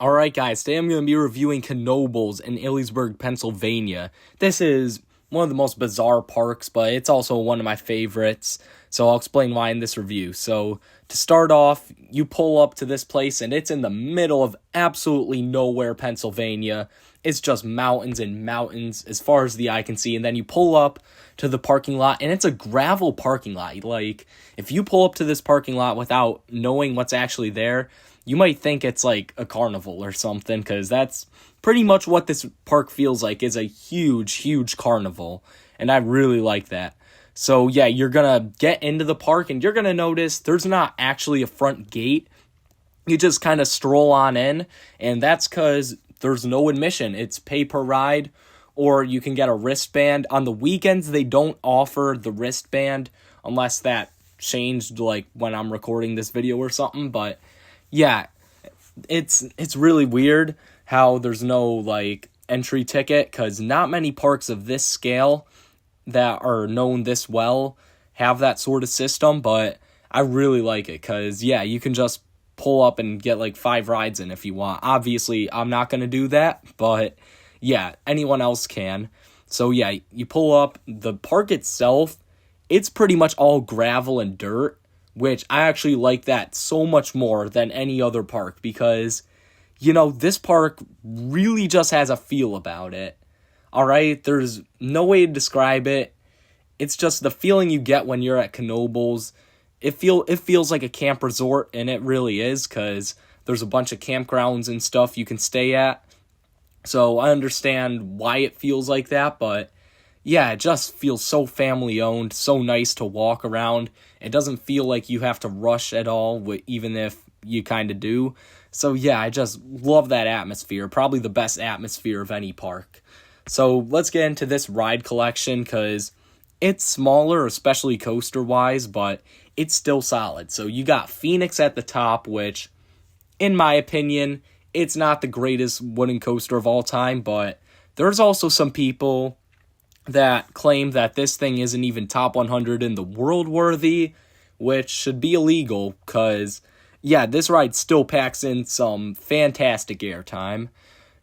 Alright guys, today I'm going to be reviewing Knobles in Ellisburg, Pennsylvania. This is one of the most bizarre parks, but it's also one of my favorites, so I'll explain why in this review. So, to start off, you pull up to this place and it's in the middle of absolutely nowhere, Pennsylvania. It's just mountains and mountains as far as the eye can see, and then you pull up to the parking lot, and it's a gravel parking lot. Like, if you pull up to this parking lot without knowing what's actually there, you might think it's like a carnival or something, because that's pretty much what this park feels like, is a huge, huge carnival, and I really like that. So yeah, you're gonna get into the park, and you're gonna notice there's not actually a front gate. You just kind of stroll on in, and that's because there's no admission. It's pay per ride, or you can get a wristband. On the weekends, they don't offer the wristband, unless that changed, like, when I'm recording this video or something, but yeah, it's really weird how there's no, like, entry ticket, because not many parks of this scale that are known this well have that sort of system, but I really like it, because, yeah, you can just pull up and get, like, 5 rides in if you want. Obviously, I'm not going to do that, but, yeah, anyone else can. So, yeah, you pull up. The park itself, it's pretty much all gravel and dirt, which I actually like that so much more than any other park, because, you know, this park really just has a feel about it. Alright, there's no way to describe it. It's just the feeling you get when you're at Knobles. It feels like a camp resort, and it really is, because there's a bunch of campgrounds and stuff you can stay at. So I understand why it feels like that, but yeah, it just feels so family-owned, so nice to walk around. It doesn't feel like you have to rush at all, even if you kind of do. So yeah, I just love that atmosphere. Probably the best atmosphere of any park. So let's get into this ride collection, because it's smaller, especially coaster-wise, but it's still solid. So you got Phoenix at the top, which, in my opinion, it's not the greatest wooden coaster of all time, but there's also some people that claim that this thing isn't even top 100 in the world worthy, which should be illegal, because, yeah, this ride still packs in some fantastic airtime.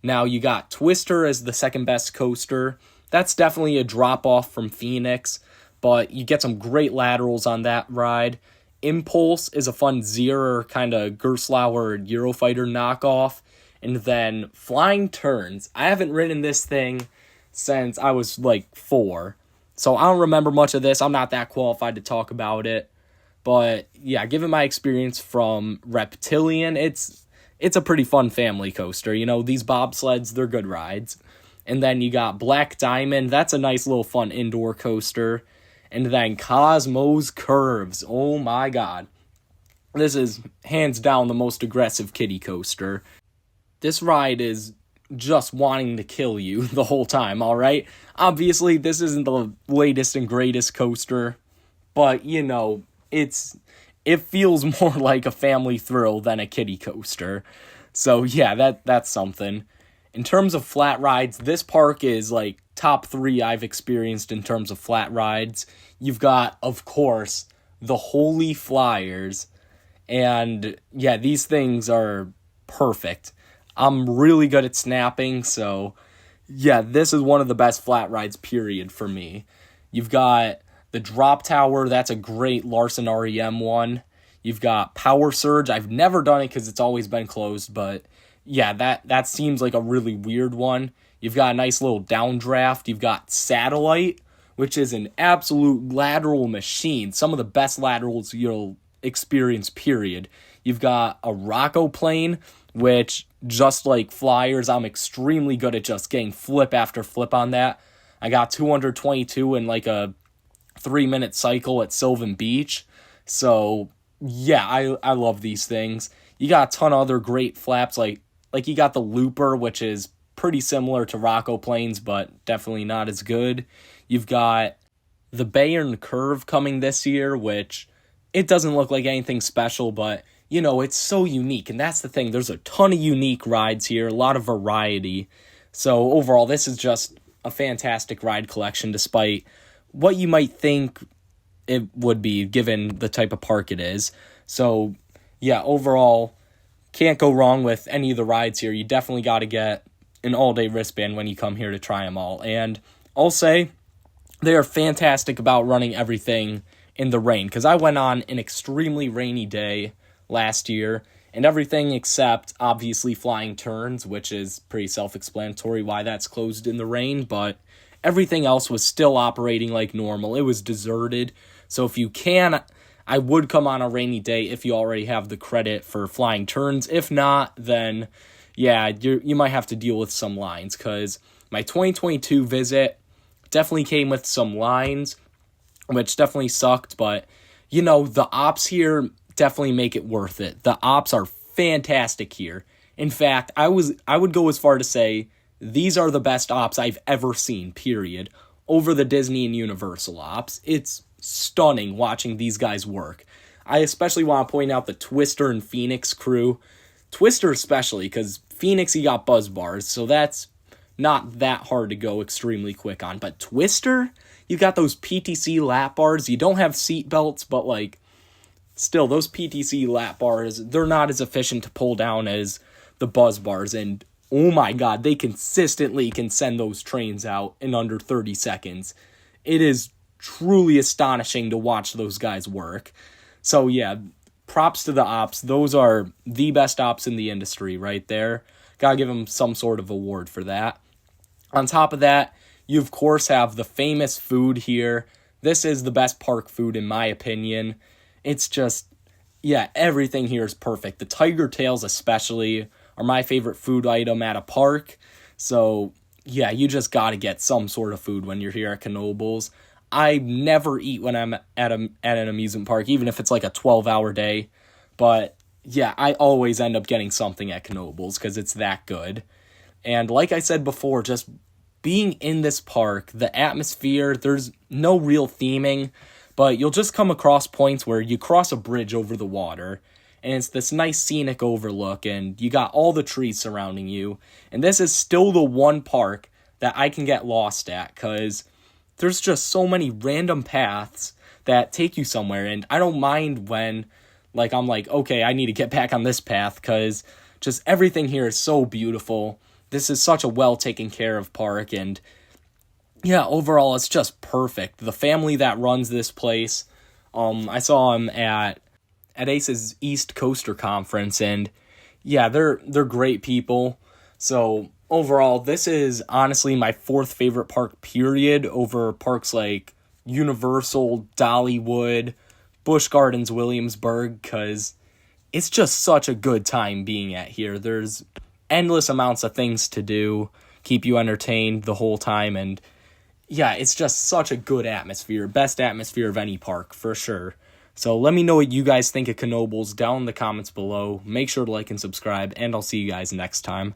Now, you got Twister as the second best coaster. That's definitely a drop-off from Phoenix, but you get some great laterals on that ride. Impulse is a fun Zierer kind of Gerstlauer Eurofighter knockoff. And then Flying Turns. I haven't ridden this thing since I was, like, 4. So I don't remember much of this. I'm not that qualified to talk about it. But, yeah, given my experience from Reptilian, it's a pretty fun family coaster. You know, these bobsleds, they're good rides. And then you got Black Diamond. That's a nice little fun indoor coaster. And then Cosmos Curves. Oh, my God. This is, hands down, the most aggressive kiddie coaster. This ride is just wanting to kill you the whole time, alright? Obviously, this isn't the latest and greatest coaster, but, you know, it feels more like a family thrill than a kiddie coaster. So, yeah, that's something. In terms of flat rides, this park is, like, top 3 I've experienced in terms of flat rides. You've got, of course, the Holy Flyers, and, yeah, these things are perfect. I'm really good at snapping, so yeah, this is one of the best flat rides, period, for me. You've got the Drop Tower. That's a great Larson REM one. You've got Power Surge. I've never done it because it's always been closed, but yeah, that seems like a really weird one. You've got a nice little downdraft. You've got Satellite, which is an absolute lateral machine. Some of the best laterals you'll experience, period. You've got a Rocco Plane, which, just like Flyers, I'm extremely good at just getting flip after flip on that. I got 222 in like a 3-minute cycle at Sylvan Beach. So, yeah, I love these things. You got a ton of other great flaps, like you got the Looper, which is pretty similar to Rocco Planes, but definitely not as good. You've got the Bayern Curve coming this year, which it doesn't look like anything special, but you know, it's so unique, and that's the thing. There's a ton of unique rides here, a lot of variety. So overall, this is just a fantastic ride collection, despite what you might think it would be given the type of park it is. So yeah, overall, can't go wrong with any of the rides here. You definitely got to get an all-day wristband when you come here to try them all. And I'll say they are fantastic about running everything in the rain, because I went on an extremely rainy day last year, and everything except, obviously, flying turns, which is pretty self-explanatory why that's closed in the rain, but everything else was still operating like normal. It was deserted, so if you can, I would come on a rainy day if you already have the credit for flying turns. If not, then, yeah, you might have to deal with some lines, because my 2022 visit definitely came with some lines, which definitely sucked, but, the ops here definitely make it worth it. The ops are fantastic here. In fact, I would go as far to say these are the best ops I've ever seen, period, over the Disney and Universal ops. It's stunning watching these guys work. I especially want to point out the Twister and Phoenix crew. Twister especially, because Phoenix, he got buzz bars, so that's not that hard to go extremely quick on. But Twister, you got those PTC lap bars. You don't have seat belts, but still, those PTC lap bars, they're not as efficient to pull down as the buzz bars. And oh my god, they consistently can send those trains out in under 30 seconds. It is truly astonishing to watch those guys work. So yeah, props to the ops. Those are the best ops in the industry right there. Gotta give them some sort of award for that. On top of that, you of course have the famous food here. This is the best park food in my opinion. It's just, yeah, everything here is perfect. The tiger tails especially are my favorite food item at a park. So yeah, you just gotta get some sort of food when you're here at Knobles. I never eat when I'm at an amusement park, even if it's like a 12-hour day. But yeah, I always end up getting something at Knobles because it's that good. And like I said before, just being in this park, the atmosphere, there's no real theming, but you'll just come across points where you cross a bridge over the water, and it's this nice scenic overlook, and you got all the trees surrounding you. And this is still the one park that I can get lost at, because there's just so many random paths that take you somewhere, and I don't mind when, I'm like, okay, I need to get back on this path, because just everything here is so beautiful. This is such a well taken care of park, and yeah, overall, it's just perfect. The family that runs this place, I saw them at ACE's East Coaster Conference, and yeah, they're great people. So overall, this is honestly my fourth favorite park, period, over parks like Universal, Dollywood, Busch Gardens, Williamsburg, because it's just such a good time being at here. There's endless amounts of things to do, keep you entertained the whole time, and yeah, it's just such a good atmosphere. Best atmosphere of any park, for sure. So let me know what you guys think of Knobles down in the comments below. Make sure to like and subscribe, and I'll see you guys next time.